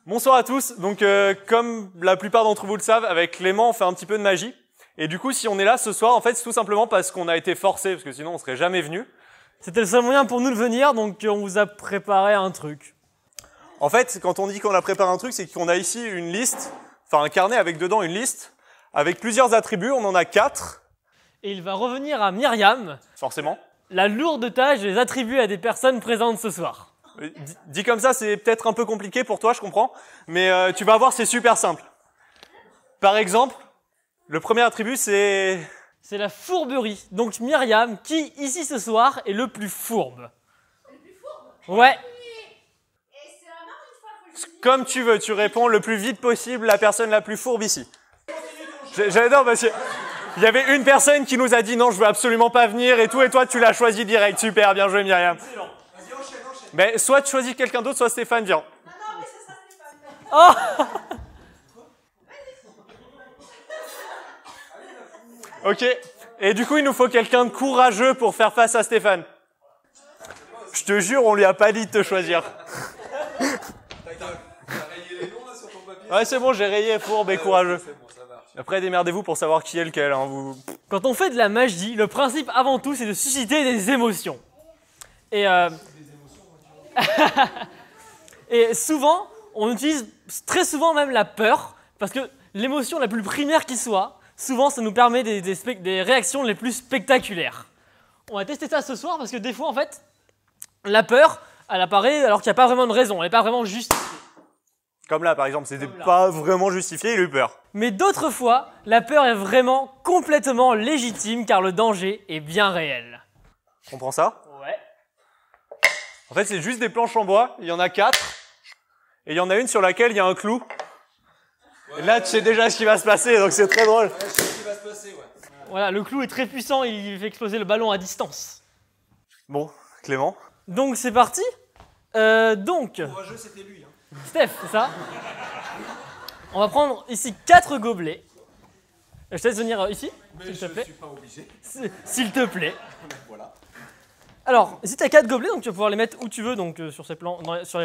Bonsoir à tous. Donc, comme la plupart d'entre vous le savent, avec Clément, on fait un petit peu de magie. Et du coup, si on est là ce soir, en fait, c'est tout simplement parce qu'on a été forcé, parce que sinon, on serait jamais venu. C'était le seul moyen pour nous de venir, donc on vous a préparé un truc. En fait, quand on dit qu'on a préparé un truc, c'est qu'on a ici une liste, enfin un carnet avec dedans une liste, avec plusieurs attributs. On en a 4. Et il va revenir à Myriam, Forcément. la lourde tâche de les attribuer à des personnes présentes ce soir. Dit comme ça, c'est peut-être un peu compliqué pour toi, je comprends. Mais tu vas voir, c'est super simple. Par exemple, le premier attribut, c'est... C'est la fourberie. Donc Myriam, qui ici ce soir est le plus fourbe? Le plus fourbe? Ouais. Et c'est vraiment une fois que je le dis. Comme tu veux, tu réponds le plus vite possible la personne la plus fourbe ici. J'adore parce qu'il y avait une personne qui nous a dit non, je veux absolument pas venir et tout, et toi tu l'as choisi direct. Super, bien joué Myriam. Vas-y, enchaîne. Mais soit tu choisis quelqu'un d'autre, soit Stéphane vient. Non, mais c'est ça, c'est pas. Oh. Ok. Et du coup, il nous faut quelqu'un de courageux pour faire face à Stéphane. Je te jure, on lui a pas dit de te choisir. T'as rayé les noms là sur ton papier? Ouais, c'est bon, j'ai rayé fourbe et courageux. C'est bon, ça marche. Après, démerdez-vous pour savoir qui est lequel. Hein, vous... Quand on fait de la magie, le principe avant tout, c'est de susciter des émotions. Et, et souvent, on utilise très souvent même la peur, parce que l'émotion la plus primaire qui soit, souvent ça nous permet des réactions les plus spectaculaires. On va tester ça ce soir, parce que des fois, en fait, la peur, elle apparaît alors qu'il n'y a pas vraiment de raison, elle n'est pas vraiment justifiée. Comme là, par exemple, c'était Comme là. pas vraiment justifié, il a eu peur. Mais d'autres fois, la peur est vraiment complètement légitime, car le danger est bien réel. Tu comprends ça? Ouais. En fait, c'est juste des planches en bois. Il y en a 4. Et il y en a une sur laquelle il y a un clou. Et là, tu sais déjà ce qui va se passer, donc c'est très drôle. Ouais, je sais ce qui va se passer, ouais. Voilà, le clou est très puissant, il fait exploser le ballon à distance. Bon, Clément. Donc c'est parti. Donc, Courageux, c'était lui. Hein. Steph, c'est ça? On va prendre ici 4 gobelets. Je te laisse venir ici, Mais s'il je te plaît. suis pas obligé. S'il te plaît. Voilà. Alors, ici tu as 4 gobelets, donc tu vas pouvoir les mettre où tu veux, donc sur les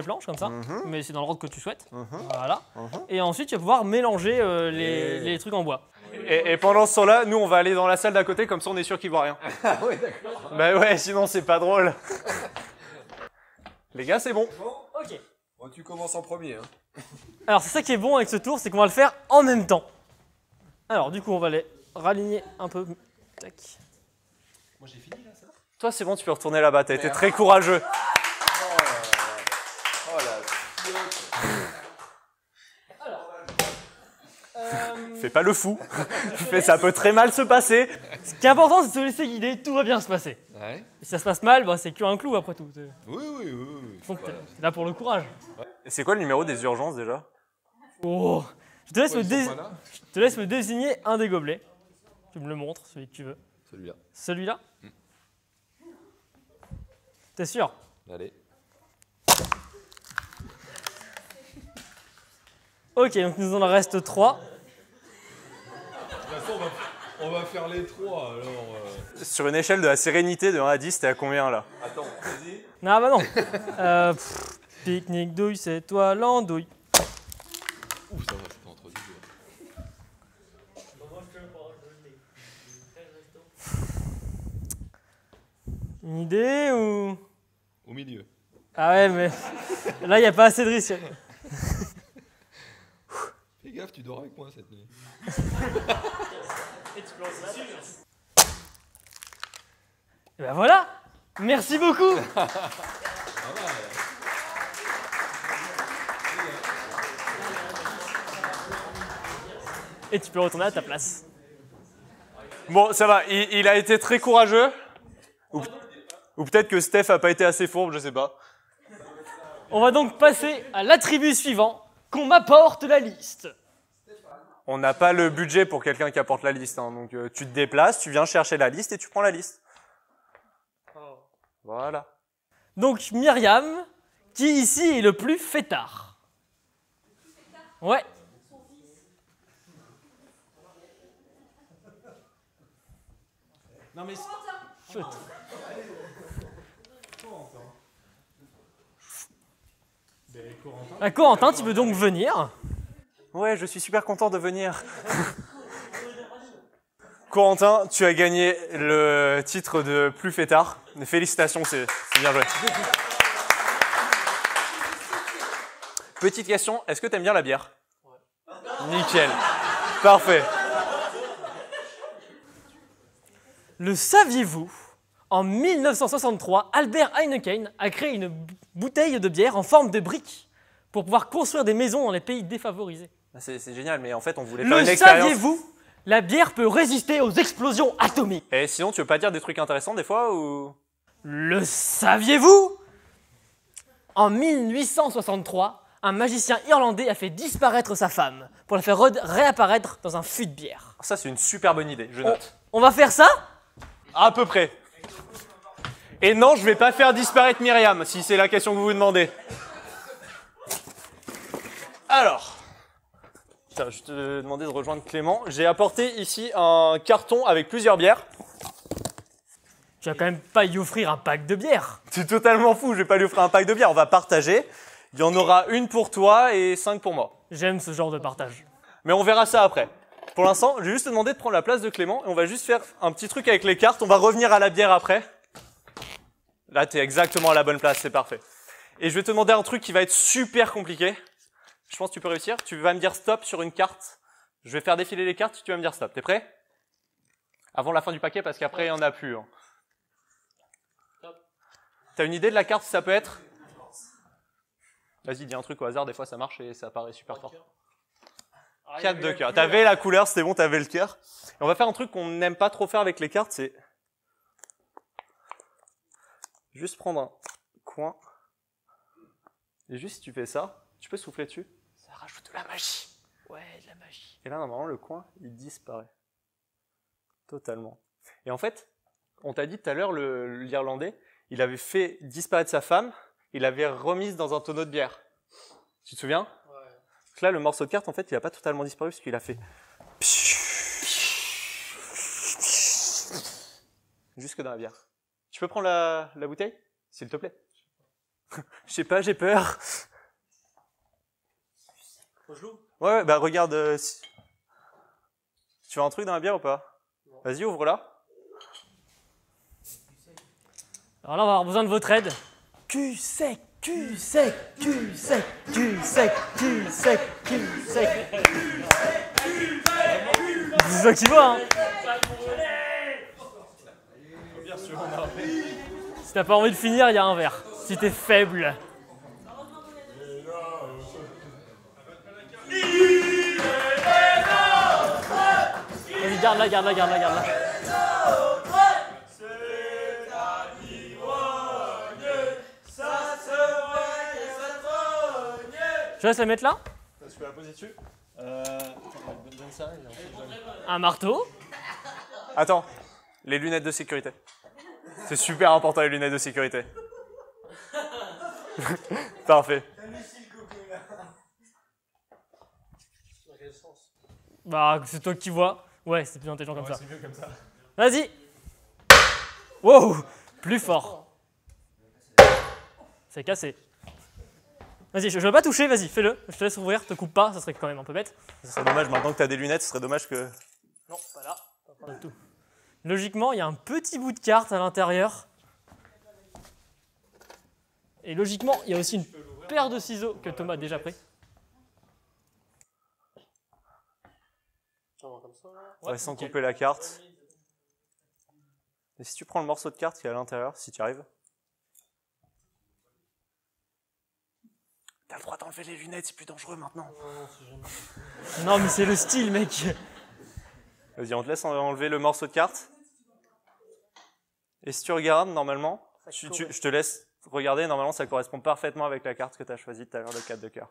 planches, comme ça. Mais c'est dans l'ordre que tu souhaites. Voilà. Et ensuite, tu vas pouvoir mélanger les trucs en bois. Et pendant ce temps-là, nous, on va aller dans la salle d'à côté, comme ça, on est sûr qu'il voit rien. Ah ouais, d'accord. Bah ouais, sinon, c'est pas drôle. Les gars, c'est bon. Bon, Ok. bon, tu commences en premier. Hein. Alors, c'est ça qui est bon avec ce tour, c'est qu'on va le faire en même temps. Alors, du coup, on va les raligner un peu. Tac. Moi, j'ai fini là, ça va? Toi, c'est bon, tu peux retourner là-bas. T'as été très courageux. Oh là. Fais pas le fou. Ça peut très mal se passer. Ce qui est important, c'est de se laisser guider, tout va bien se passer. Ouais. Si ça se passe mal, bah, c'est qu'un clou après tout. Oui. Donc, t'es là pour le courage. C'est quoi le numéro des urgences déjà? Oh. Je te laisse, Ouais, ils sont pas là. je te laisse me désigner un des gobelets. Tu me le montres, celui que tu veux. Celui-là. Celui-là? T'es sûr? Allez. Ok, donc nous en reste 3. De toute façon, on va faire les 3 alors. Sur une échelle de la sérénité de 1 à 10, t'es à combien là? Attends, vas-y. Non, bah non. Pique-nique douille, c'est toi l'andouille. Ouh, ça va, c'était entre deux. Une idée ou... Au milieu. Ah ouais, mais là, il n'y a pas assez de risque. Fais gaffe, tu dors avec moi cette nuit. Et ben voilà. Merci beaucoup. Et tu peux retourner à ta place. Bon, ça va. Il a été très courageux. Ou peut-être que Steph a pas été assez fourbe, je sais pas. On va donc passer à l'attribut suivant, qu'on m'apporte la liste. On n'a pas le budget pour quelqu'un qui apporte la liste. Hein, donc tu te déplaces, tu viens chercher la liste et tu prends la liste. Voilà. Donc Myriam, qui ici est le plus fêtard. Ouais. Non mais. Ah, Corentin, tu peux donc venir. Ouais, je suis super content de venir. Corentin, tu as gagné le titre de plus fêtard. Félicitations, c'est bien joué. Petite question, est-ce que tu aimes bien la bière? Ouais. Nickel. Parfait. Le saviez-vous? En 1963, Albert Heineken a créé une bouteille de bière en forme de brique pour pouvoir construire des maisons dans les pays défavorisés. C'est génial, mais en fait, on voulait faire une Le expérience. saviez-vous? La bière peut résister aux explosions atomiques. Et sinon, tu veux pas dire des trucs intéressants des fois ou... Le saviez-vous? En 1863, un magicien irlandais a fait disparaître sa femme pour la faire réapparaître dans un fût de bière. Ça, c'est une super bonne idée, je note. On va faire ça? À peu près. Et non, je vais pas faire disparaître Myriam, si c'est la question que vous vous demandez. Alors... Putain, je te demandais de rejoindre Clément. J'ai apporté ici un carton avec plusieurs bières. Tu vas quand même pas y offrir un pack de bière. Tu es totalement fou, je vais pas lui offrir un pack de bière, on va partager. Il y en aura une pour toi et 5 pour moi. J'aime ce genre de partage. Mais on verra ça après. Pour l'instant, je vais juste te demander de prendre la place de Clément et on va juste faire un petit truc avec les cartes. On va revenir à la bière après. Là, tu es exactement à la bonne place, c'est parfait. Et je vais te demander un truc qui va être super compliqué. Je pense que tu peux réussir. Tu vas me dire stop sur une carte. Je vais faire défiler les cartes, tu vas me dire stop. T'es prêt? Avant la fin du paquet, parce qu'après, il n'y en a plus. Hein. T'as une idée de la carte, si ça peut être? Vas-y, dis un truc au hasard, des fois ça marche et ça paraît super fort. 4 de cœur. T'avais la couleur, c'était bon, t'avais le cœur. Et on va faire un truc qu'on n'aime pas trop faire avec les cartes, c'est juste prendre un coin. Et juste si tu fais ça, tu peux souffler dessus. Ça rajoute de la magie. Ouais, de la magie. Et là, normalement, le coin, il disparaît. Totalement. Et en fait, on t'a dit tout à l'heure, l'Irlandais, il avait fait disparaître sa femme, il l'avait remise dans un tonneau de bière. Tu te souviens? Ouais. Donc là, le morceau de carte, en fait, il n'a pas totalement disparu parce qu'il a fait jusque dans la bière. Tu peux prendre la bouteille, s'il te plaît? Je sais pas, j'ai peur. Ouais, bah regarde. Tu veux un truc dans la bière ou pas? Vas-y, ouvre-la. Alors là, on va avoir besoin de votre aide. Cul sec, cul sec, cul sec, cul sec, cul sec, cul sec. C'est ça qui va, hein. Si t'as pas envie de finir, il y a un verre. Si t'es faible. Vas-y, garde-la, garde-la, garde-la, garde-la. Je laisse la mettre là. Tu peux la poser dessus. Un marteau. Attends, les lunettes de sécurité. C'est super important les lunettes de sécurité. Parfait. Bah, c'est toi qui vois. Ouais, c'est plus intelligent comme ça. C'est mieux comme ça. Vas-y. Wow, plus fort. C'est cassé. Vas-y, je veux pas toucher, vas-y, fais-le. Je te laisse ouvrir, te coupe pas, ça serait quand même un peu bête. Ce serait dommage, maintenant que tu as des lunettes, ce serait dommage que... Non, pas là, pas du tout. Logiquement, il y a un petit bout de carte à l'intérieur. Et logiquement, il y a aussi une paire de ciseaux que Thomas a déjà pris. Ouais, sans couper la carte. Et si tu prends le morceau de carte qui est à l'intérieur, si tu arrives. T'as le droit d'enlever les lunettes, c'est plus dangereux maintenant. Non, mais c'est le style, mec. Vas-y, on te laisse enlever le morceau de carte. Et si tu regardes, normalement, je te laisse regarder, normalement ça correspond parfaitement avec la carte que tu as choisie tout à l'heure, le 4 de cœur.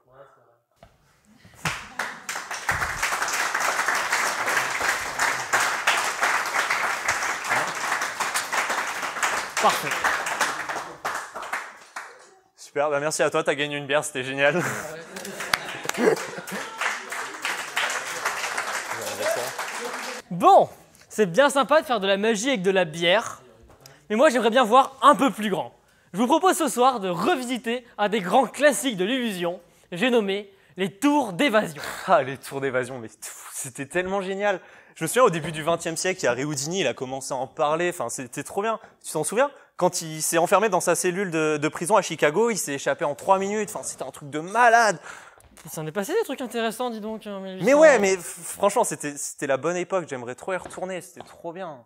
Parfait. Super, bah merci à toi, t'as gagné une bière, c'était génial. Bon, c'est bien sympa de faire de la magie avec de la bière, mais moi j'aimerais bien voir un peu plus grand. Je vous propose ce soir de revisiter un des grands classiques de l'illusion. J'ai nommé les tours d'évasion. Ah, les tours d'évasion, mais c'était tellement génial. Je me souviens au début du XXe siècle, il y a Houdini, il a commencé à en parler, enfin c'était trop bien. Tu t'en souviens? Quand il s'est enfermé dans sa cellule de prison à Chicago, il s'est échappé en 3 minutes, enfin c'était un truc de malade. Il s'en est passé des trucs intéressants, dis donc. Mais ouais, mais franchement, c'était la bonne époque, j'aimerais trop y retourner, c'était trop bien.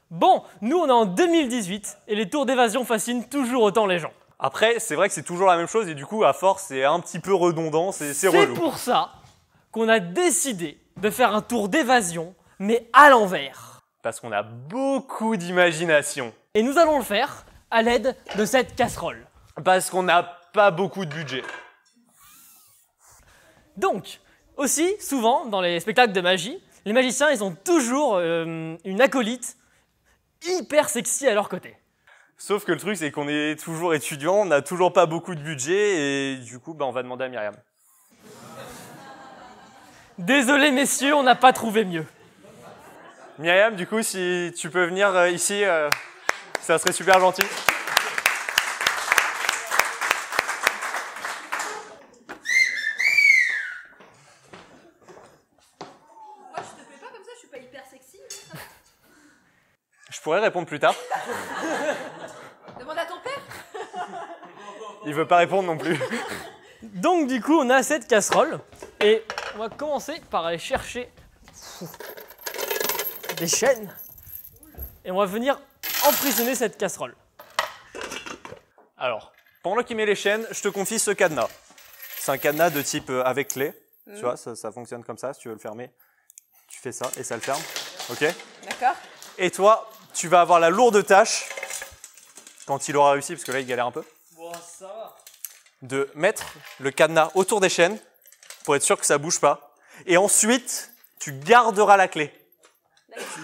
Bon, nous on est en 2018 et les tours d'évasion fascinent toujours autant les gens. Après, c'est vrai que c'est toujours la même chose et du coup, à force, c'est un petit peu redondant, c'est relou. C'est pour ça qu'on a décidé de faire un tour d'évasion, mais à l'envers. Parce qu'on a beaucoup d'imagination. Et nous allons le faire à l'aide de cette casserole. Parce qu'on n'a pas beaucoup de budget. Donc, aussi, souvent, dans les spectacles de magie, les magiciens, ils ont toujours une acolyte hyper sexy à leur côté. Sauf que le truc, c'est qu'on est toujours étudiant, on n'a toujours pas beaucoup de budget et du coup, on va demander à Myriam. Désolé messieurs, on n'a pas trouvé mieux. Myriam, du coup, si tu peux venir ici, ça serait super gentil. Moi, je te plais pas comme ça, je suis pas hyper sexy. Je pourrais répondre plus tard. Demande à ton père. Il veut pas répondre non plus. Donc du coup, on a cette casserole et on va commencer par aller chercher des chaînes et on va venir emprisonner cette casserole. Alors, pendant qu'il met les chaînes, je te confie ce cadenas. C'est un cadenas de type avec clé. Tu vois, ça fonctionne comme ça. Si tu veux le fermer, tu fais ça et ça le ferme. Ok? D'accord. Et toi, tu vas avoir la lourde tâche, quand il aura réussi, parce que là, il galère un peu, Bon, ça va. de mettre le cadenas autour des chaînes pour être sûr que ça bouge pas. Et ensuite, tu garderas la clé.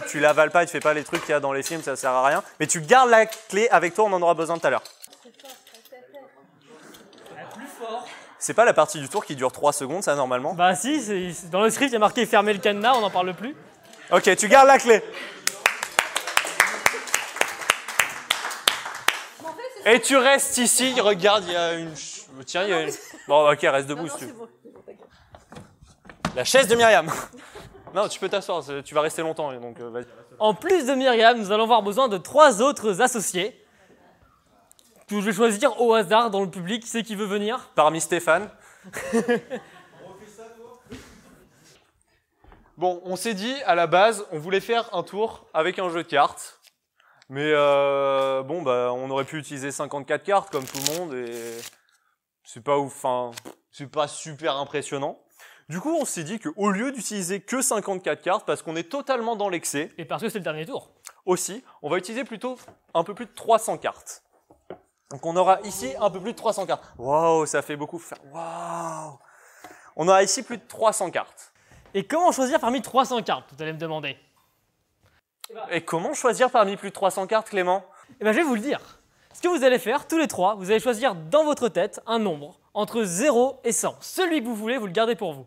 Tu l'avales pas, tu fais pas les trucs qu'il y a dans les films, ça sert à rien. Mais tu gardes la clé avec toi, on en aura besoin tout à l'heure. Plus fort. C'est pas la partie du tour qui dure 3 secondes, ça, normalement. Bah si, dans le script, il y a marqué fermer le cadenas, on n'en parle plus. Ok, tu gardes la clé. Et tu restes ici, regarde, il y a une... Tiens, il y a une... Bon, ok, reste debout si tu veux. La chaise de Myriam. Non, tu peux t'asseoir, tu vas rester longtemps, donc vas-y. En plus de Myriam, nous allons avoir besoin de 3 autres associés. Que je vais choisir au hasard dans le public, qui c'est qui veut venir? Parmi Stéphane. Bon, on s'est dit, à la base, on voulait faire un tour avec un jeu de cartes. Mais bon, on aurait pu utiliser 54 cartes comme tout le monde et c'est pas ouf, enfin, c'est pas super impressionnant. Du coup, on s'est dit qu'au lieu d'utiliser que 54 cartes, parce qu'on est totalement dans l'excès, Et parce que c'est le dernier tour. aussi, on va utiliser plutôt un peu plus de 300 cartes. Donc on aura ici un peu plus de 300 cartes. Waouh, ça fait beaucoup faire. Waouh. On aura ici plus de 300 cartes. Et comment choisir parmi 300 cartes, vous allez me demander? Et comment choisir parmi plus de 300 cartes, Clément? Eh bien, je vais vous le dire. Ce que vous allez faire, tous les 3, vous allez choisir dans votre tête un nombre entre 0 et 100. Celui que vous voulez, vous le gardez pour vous.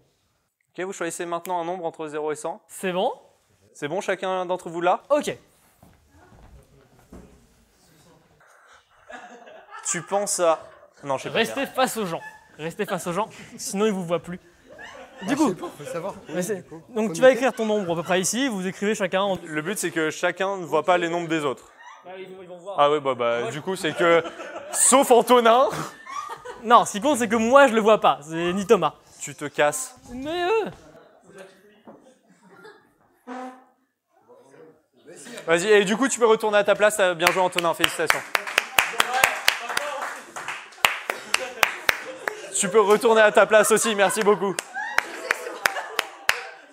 Ok, vous choisissez maintenant un nombre entre 0 et 100. C'est bon? C'est bon, chacun d'entre vous là? Ok. Tu penses à... Non, je sais pas. Restez face aux gens. Restez face aux gens, sinon ils vous voient plus. Du coup, Faut savoir. donc tu vas écrire ton nombre à peu près ici, vous écrivez chacun. Le but, c'est que chacun ne voit pas les nombres des autres. Ils vont voir. Ah oui, du coup, c'est que... Sauf Antonin, Non, ce qui compte, c'est que moi je le vois pas, c'est ni Thomas. tu te casses. Mais eux. Vas-y, et du coup, tu peux retourner à ta place. Bien joué, Antonin, félicitations. Tu peux retourner à ta place aussi, merci beaucoup.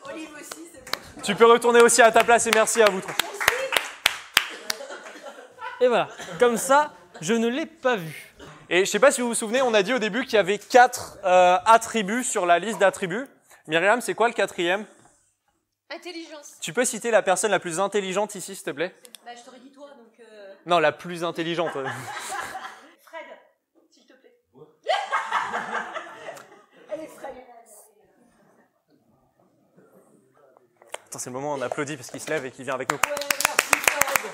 Olive aussi, c'est bon. Tu peux retourner aussi à ta place et merci à vous trois. Et voilà, comme ça, je ne l'ai pas vu. Et je sais pas si vous vous souvenez, on a dit au début qu'il y avait 4 attributs sur la liste d'attributs. Myriam, c'est quoi le 4e? Intelligence. Tu peux citer la personne la plus intelligente ici, s'il te plaît? Bah, je t'aurais dit toi, donc... Non, la plus intelligente. Fred, s'il te plaît. Elle est Fred. Attends, c'est le moment où on applaudit parce qu'il se lève et qu'il vient avec nous. Ouais, merci Fred.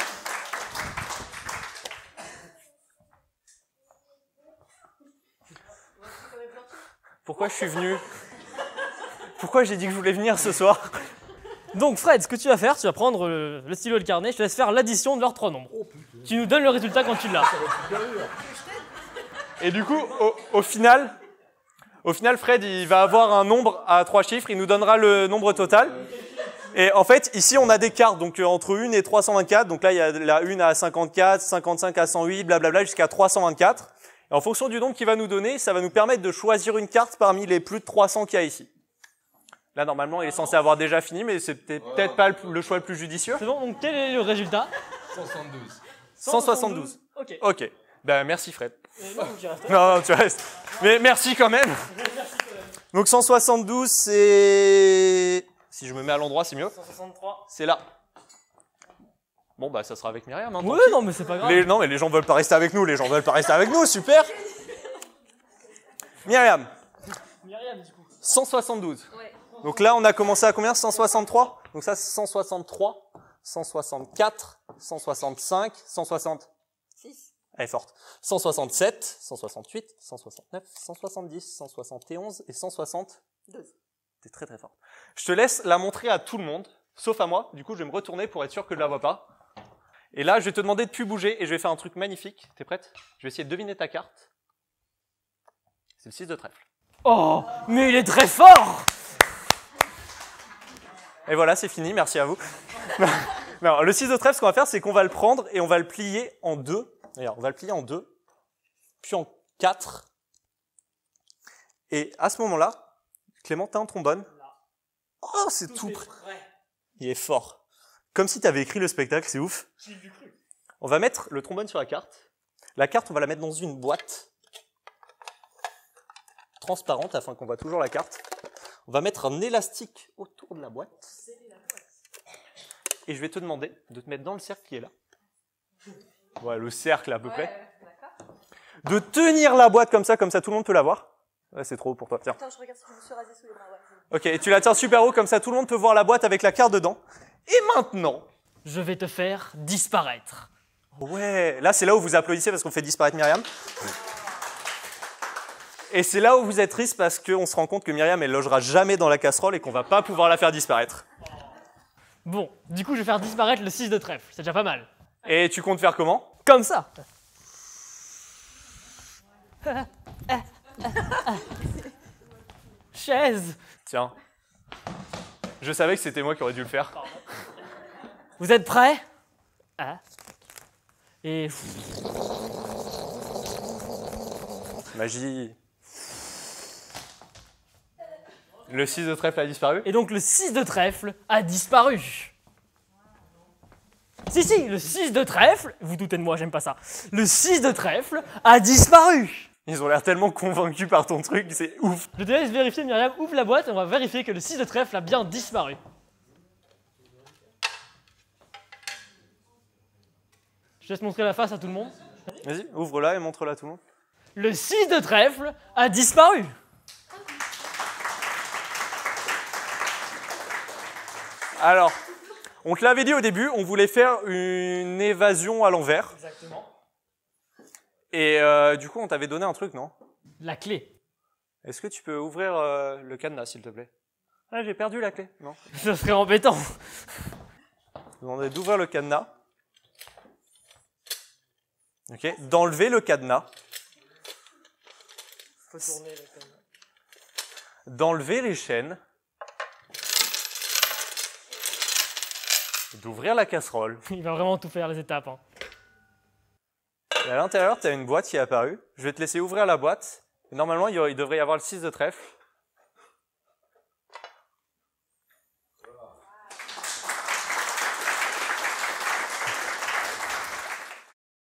pourquoi je suis venu? Pourquoi j'ai dit que je voulais venir ce soir? Donc Fred, ce que tu vas faire, tu vas prendre le stylo et le carnet, je te laisse faire l'addition de leurs 3 nombres. Tu nous donnes le résultat quand tu l'as. Et du coup, au final, Fred, il va avoir un nombre à 3 chiffres, il nous donnera le nombre total. Et en fait, ici, on a des cartes, donc entre 1 et 324. Donc là, il y a la 1 à 54, 55 à 108, blablabla, jusqu'à 324. Et en fonction du nombre qu'il va nous donner, ça va nous permettre de choisir une carte parmi les plus de 300 qu'il y a ici. Là, normalement, il est censé avoir déjà fini, mais c'est peut-être pas le choix le plus judicieux. C'est bon, donc quel est le résultat? 172. 172. Ok. Ok. Ben, merci, Fred. Non, tu restes. Non, tu restes. Mais merci quand même. Donc 172, c'est... Si je me mets à l'endroit, c'est mieux. 163. C'est là. Bon, bah ça sera avec Myriam. Hein, tant Ouais, pis. non, mais c'est pas grave. Non, mais les gens veulent pas rester avec nous. Les gens veulent pas rester avec nous. Super. Myriam, Myriam, du coup. 172. Ouais. Donc là, on a commencé à combien? 163. Donc ça, c'est 163, 164, 165, 160. 6. Elle est forte. 167, 168, 169, 170, 171 et 162. T'es très très forte. Je te laisse la montrer à tout le monde, sauf à moi. Du coup, je vais me retourner pour être sûr que je la vois pas. Et là, je vais te demander de plus bouger et je vais faire un truc magnifique. T'es prête? Je vais essayer de deviner ta carte. C'est le 6 de trèfle. Oh, mais il est très fort! Et voilà, c'est fini. Merci à vous. Non, le 6 de trèfle, ce qu'on va faire, c'est qu'on va le prendre et on va le plier en deux. D'ailleurs, on va le plier en deux, puis en 4. Et à ce moment-là, Clément, t'as un trombone? Oh, c'est tout prêt. Il est fort. Comme si tu avais écrit le spectacle, c'est ouf. On va mettre le trombone sur la carte. La carte, on va la mettre dans une boîte transparente afin qu'on voit toujours la carte. On va mettre un élastique autour de la boîte. Et je vais te demander de te mettre dans le cercle qui est là. Ouais, le cercle à peu près. D'accord. De tenir la boîte comme ça tout le monde peut la voir. Ouais, c'est trop haut pour toi, tiens. Attends, je regarde si je me suis rasé sous les bras. Ouais, c'est bon. Ok, et tu la tiens super haut, comme ça tout le monde peut voir la boîte avec la carte dedans. Et maintenant... Je vais te faire disparaître. Ouais, là c'est là où vous applaudissez parce qu'on fait disparaître Myriam. Et c'est là où vous êtes triste parce qu'on se rend compte que Myriam, elle logera jamais dans la casserole et qu'on va pas pouvoir la faire disparaître. Bon, du coup, je vais faire disparaître le 6 de trèfle. C'est déjà pas mal. Et tu comptes faire comment? Comme ça. Chaise. Tiens. Je savais que c'était moi qui aurais dû le faire. Vous êtes prêts? Ah. Et Magie. Le 6 de trèfle a disparu. Et donc le 6 de trèfle a disparu. Si, le 6 de trèfle, vous doutez de moi, j'aime pas ça. Le 6 de trèfle a disparu. Ils ont l'air tellement convaincus par ton truc, c'est ouf. Je te laisse vérifier, Myriam, ouvre la boîte et on va vérifier que le 6 de trèfle a bien disparu. Je laisse montrer la face à tout le monde. Vas-y, ouvre-la et montre-la à tout le monde. Le 6 de trèfle a disparu. Alors, on te l'avait dit au début, on voulait faire une évasion à l'envers. Exactement. Et du coup, on t'avait donné un truc, non? La clé. Est-ce que tu peux ouvrir le cadenas, s'il te plaît? Ah, j'ai perdu la clé. Non. Ce serait embêtant. Je vous demanderai d'ouvrir le cadenas. Ok. D'enlever le cadenas. Faut tourner le cadenas. D'enlever les chaînes. D'ouvrir la casserole. Il va vraiment tout faire les étapes. Hein. Et à l'intérieur, tu as une boîte qui est apparue. Je vais te laisser ouvrir la boîte. Et normalement, il devrait y avoir le 6 de trèfle.